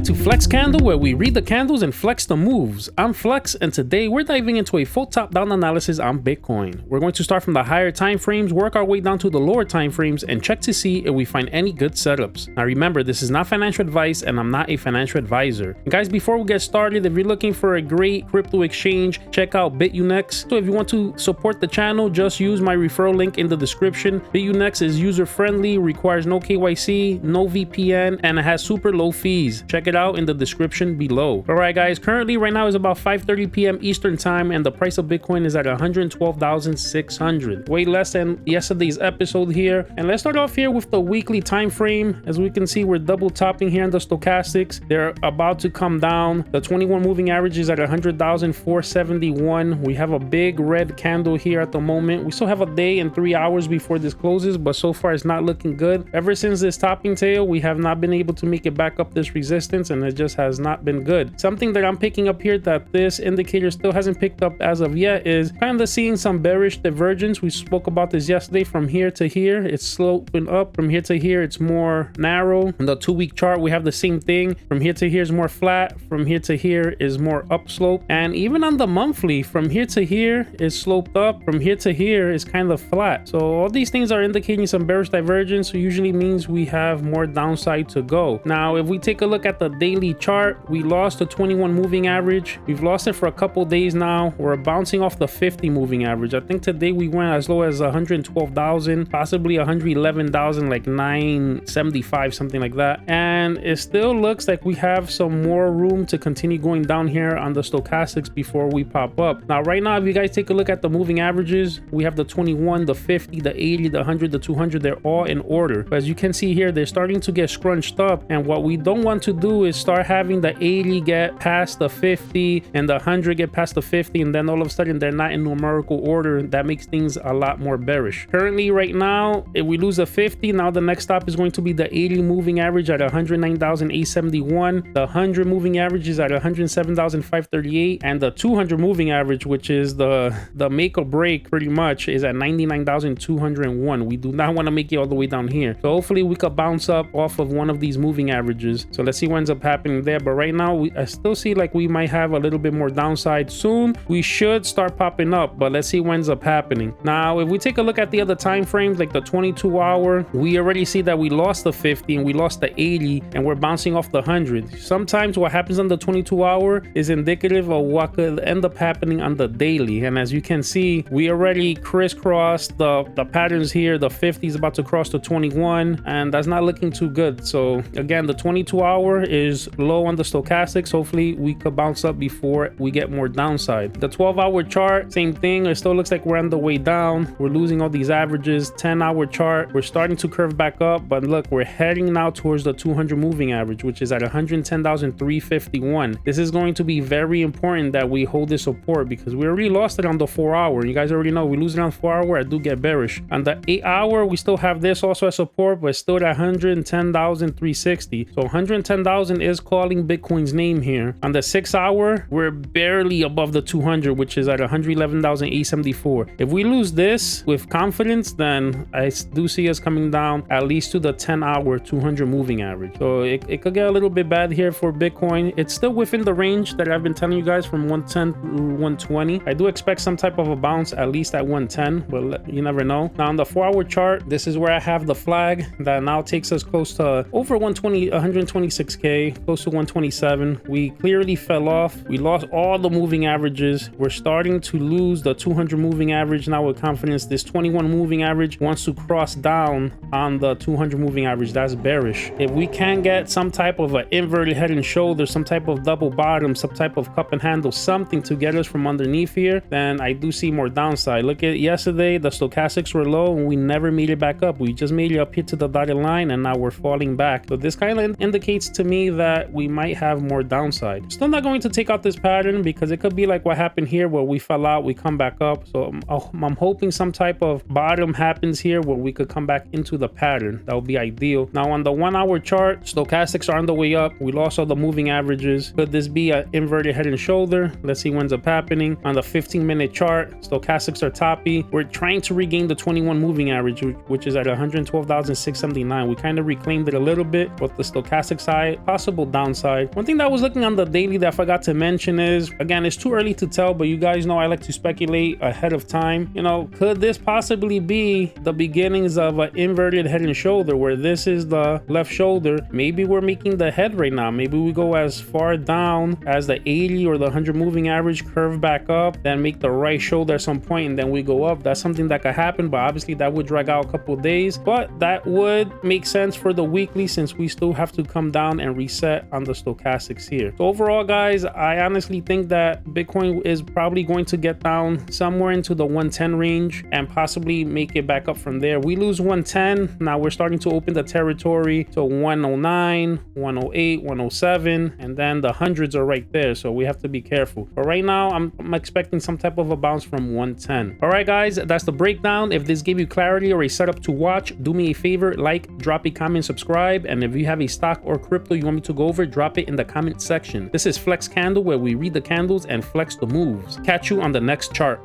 to FlexCandle, where we read the candles and flex the moves. I'm Flex, and today we're diving into a full top-down analysis on Bitcoin. We're going to start from the higher time frames, work our way down to the lower time frames, and check to see if we find any good setups. Now remember, this is not financial advice, and I'm not a financial advisor. And guys, before we get started, if you're looking for a great crypto exchange, check out BitUnex. So if you want to support the channel, just use my referral link in the description. BitUnex is user-friendly, requires no KYC, no VPN, and it has super low fees. Check it out in the description below. All right, guys, currently right now is about 5:30 p.m. Eastern time, and the price of Bitcoin is at 112,600. Way less than yesterday's episode here. And let's start off here with the weekly time frame. As we can see, we're double topping here on the stochastics. They're about to come down. The 21 moving average is at 100,471. We have a big red candle here at the moment. We still have a day and 3 hours before this closes, but so far it's not looking good. Ever since this topping tail, we have not been able to make it back up this resistance, and it just has not been good. Something that I'm picking up here that this indicator still hasn't picked up as of yet is kind of seeing some bearish divergence. We spoke about this yesterday. From here to here, it's sloping up. From here to here, it's more narrow. On the 2-week chart, we have the same thing. From here to here is more flat. From here to here is more upslope. And even on the monthly, from here to here is sloped up. From here to here is kind of flat. So all these things are indicating some bearish divergence, so usually means we have more downside to go. Now, if we take a look at the daily chart, we lost the 21 moving average. We've lost it for a couple days now. We're bouncing off the 50 moving average. I think today we went as low as 112,000, possibly 111,000, like 975, something like that. And it still looks like we have some more room to continue going down here on the stochastics before we pop up. Now, right now, if you guys take a look at the moving averages, we have the 21, the 50, the 80, the 100, the 200. They're all in order. But as you can see here, they're starting to get scrunched up. And what we don't want to do is start having the 80 get past the 50 and the 100 get past the 50, and then all of a sudden they're not in numerical order. That makes things a lot more bearish. Currently right now, if we lose a 50, now the next stop is going to be the 80 moving average at 109,871. The 100 moving average is at 107,538, and the 200 moving average, which is the make or break pretty much, is at 99,201. We do not want to make it all the way down here. So hopefully we could bounce up off of one of these moving averages. So let's see what ends up happening there. But right now, I still see like we might have a little bit more downside soon. We should start popping up, but let's see what ends up happening. Now, if we take a look at the other time frames, like the 22-hour, we already see that we lost the 50 and we lost the 80, and we're bouncing off the 100. Sometimes what happens on the 22-hour is indicative of what could end up happening on the daily. And as you can see, we already crisscrossed the patterns here. The 50 is about to cross the 21, and that's not looking too good. So again, the 22-hour is low on the stochastics. Hopefully we could bounce up before we get more downside. The 12-hour chart, same thing. It still looks like we're on the way down. We're losing all these averages. 10-hour chart, we're starting to curve back up, but look, we're heading now towards the 200 moving average, which is at 110,351. This is going to be very important that we hold this support, because we already lost it on the 4-hour. You guys already know we lose it on 4-hour, I do get bearish. On the 8-hour, we still have this also as support, but still at 110,360. So 110,000 is calling Bitcoin's name here. On the 6-hour, we're barely above the 200, which is at 111,874. If we lose this with confidence, then I do see us coming down at least to the 10-hour 200 moving average. So it could get a little bit bad here for Bitcoin. It's still within the range that I've been telling you guys, from 110 to 120. I do expect some type of a bounce at least at 110, but you never know. Now on the 4-hour chart, this is where I have the flag that now takes us close to over 126k, close to 127. We clearly fell off. We lost all the moving averages. We're starting to lose the 200 moving average now with confidence. This 21 moving average wants to cross down on the 200 moving average. That's bearish. If we can get some type of an inverted head and shoulder, some type of double bottom, some type of cup and handle, something to get us from underneath here, then I do see more downside. Look at yesterday, the stochastics were low and we never made it back up. We just made it up here to the dotted line, and now we're falling back. So this kind of indicates to me that we might have more downside. Still not going to take out this pattern, because it could be like what happened here where we fell out, we come back up. So I'm hoping some type of bottom happens here where we could come back into the pattern. That would be ideal. Now on the 1-hour chart, stochastics are on the way up. We lost all the moving averages. Could this be an inverted head and shoulder? Let's see what ends up happening. On the 15-minute chart, stochastics are toppy. We're trying to regain the 21 moving average, which is at 112,679. We kind of reclaimed it a little bit, but the stochastic side possible downside. One thing that I was looking on the daily that I forgot to mention is, again, it's too early to tell, but you guys know I like to speculate ahead of time. You know, could this possibly be the beginnings of an inverted head and shoulder, where this is the left shoulder? Maybe we're making the head right now. Maybe we go as far down as the 80 or the 100 moving average, curve back up, then make the right shoulder at some point, and then we go up. That's something that could happen, but obviously that would drag out a couple of days. But that would make sense for the weekly, since we still have to come down and reset on the stochastics here. So overall, guys, I honestly think that Bitcoin is probably going to get down somewhere into the 110 range and possibly make it back up from there. We lose 110, now we're starting to open the territory to 109, 108, 107, and then the hundreds are right there, so we have to be careful. But right now I'm expecting some type of a bounce from 110. All right, guys, that's the breakdown. If this gave you clarity or a setup to watch, do me a favor, like, drop a comment, subscribe, and if you have a stock or crypto you want me to go over, drop it in the comment section. This is FlexCandle, where we read the candles and flex the moves. Catch you on the next chart.